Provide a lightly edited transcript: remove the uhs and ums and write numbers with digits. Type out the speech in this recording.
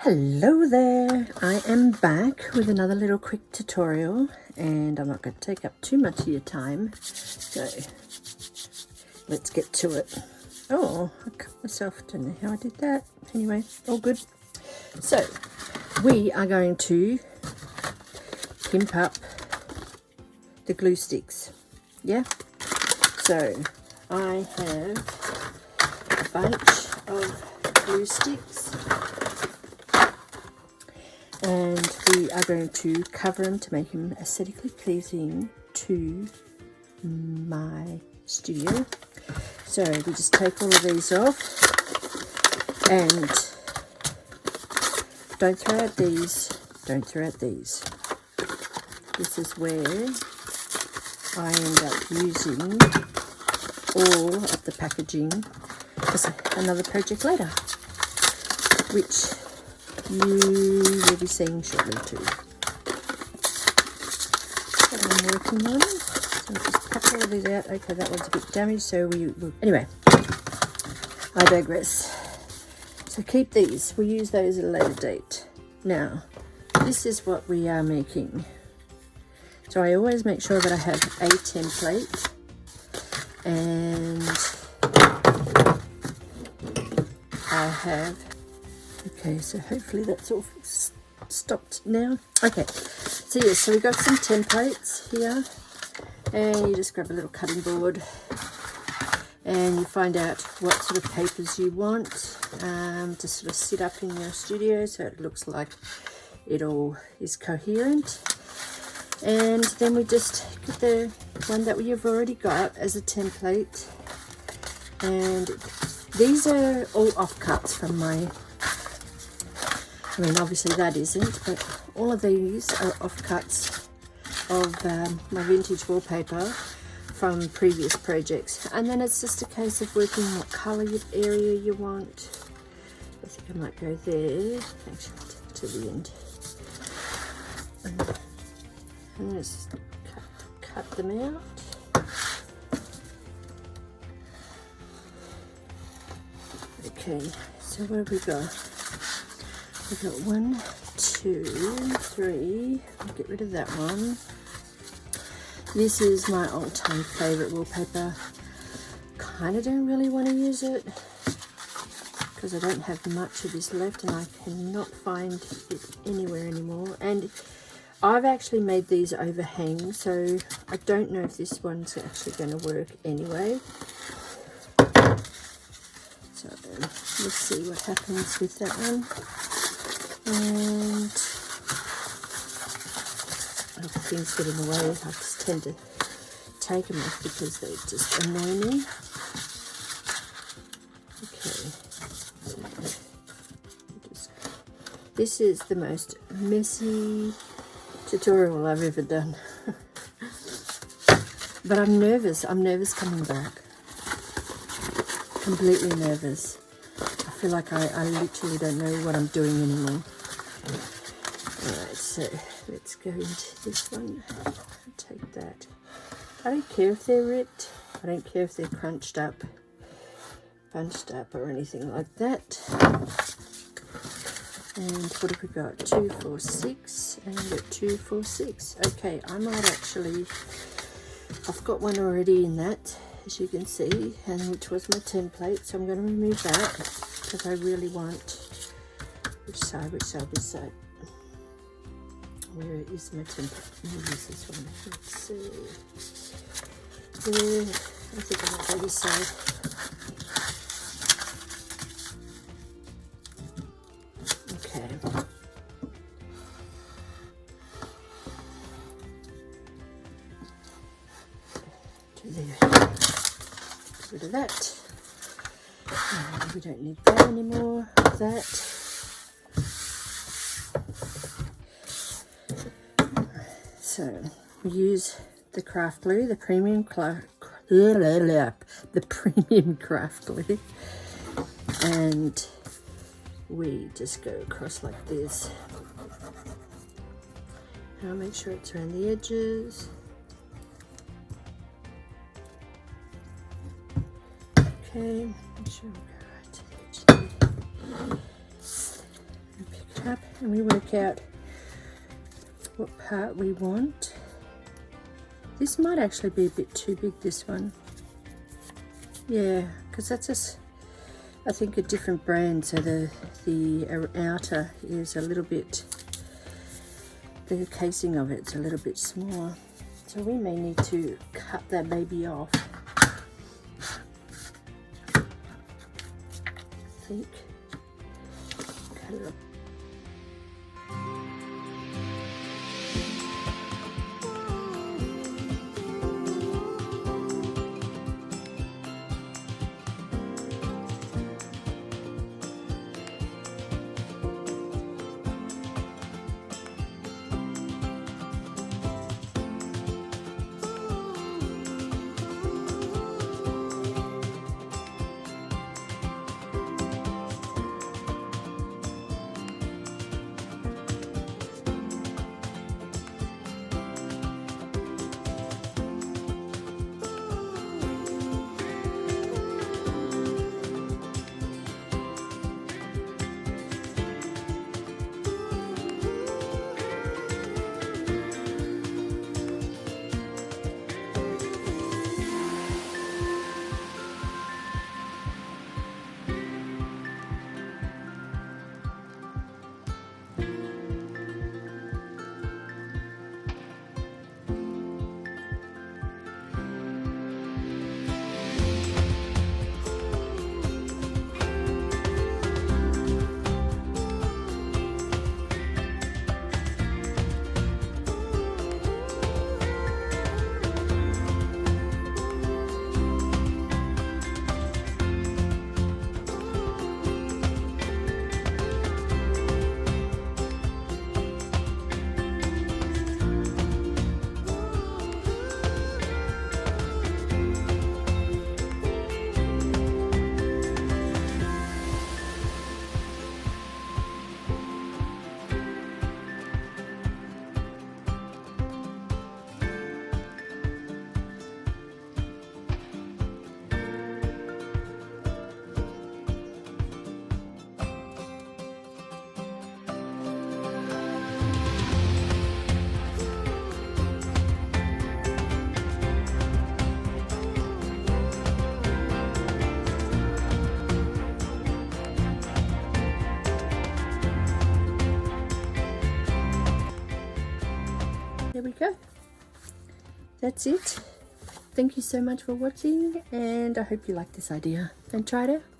Hello there, I am back with another little quick tutorial, and I'm not going to take up too much of your time, so let's get to it. Oh, I cut myself, don't know how I did that. Anyway, all good. So we are going to pimp up the glue sticks, yeah? So I have a bunch of glue sticks, and we are going to cover them to make them aesthetically pleasing to my studio. So we just take all of these off, and don't throw out these, don't throw out these. This is where I end up using all of the packaging as another project later, which you will be seeing shortly too. What I'm working on. So I'll just cut all of these out. Okay, that one's a bit damaged, so we will. Anyway, I digress. So keep these. We'll use those at a later date. Now, this is what we are making. So I always make sure that I have a template, and I have. Okay, so hopefully that's all stopped now. Okay, so yes, so we've got some templates here, and you just grab a little cutting board and you find out what sort of papers you want to sort of sit up in your studio so it looks like it all is coherent. And then we just get the one that we've already got as a template, and these are all offcuts from my, I mean obviously that isn't, but all of these are offcuts of my vintage wallpaper from previous projects. And then it's just a case of working what colour area you want. I think I might go there, actually to the end. And then just cut them out. Okay, so what have we got? We've got 1, 2, 3. I'll get rid of that one. This is my all-time favourite wallpaper. Kind of don't really want to use it because I don't have much of this left, and I cannot find it anywhere anymore. And I've actually made these overhang, so I don't know if this one's actually going to work anyway. So let's see what happens with that one. And if things get in the way, I just tend to take them off because they just annoy me. Okay, so this is the most messy tutorial I've ever done. But I'm nervous coming back. Completely nervous. I feel like I literally don't know what I'm doing anymore. Alright, so let's go into this one. Take that. I don't care if they're ripped. I don't care if they're crunched up, bunched up or anything like that. And what have we got? 2, 4, 6, and we've got 2, 4, 6. Okay, I might actually, I've got one already in that, as you can see, and which was my template, so I'm going to remove that because I really want, which side, where is my template? Let me use this one. Let's see. I think I might go this side. Okay. To there. Get rid of that. We don't need that anymore. That. So we use the craft glue, the premium craft glue, and we just go across like this. And I'll make sure it's around the edges. Okay, make sure we go right to the edge there. And pick it and we work out what part we want. This might actually be a bit too big, this one. Yeah, because that's just, I think, a different brand, so the outer is a little bit, the casing of it's a little bit smaller. So we may need to cut that baby off. I think. Cut it off. There we go. That's it. Thank you so much for watching, and I hope you like this idea and try it out.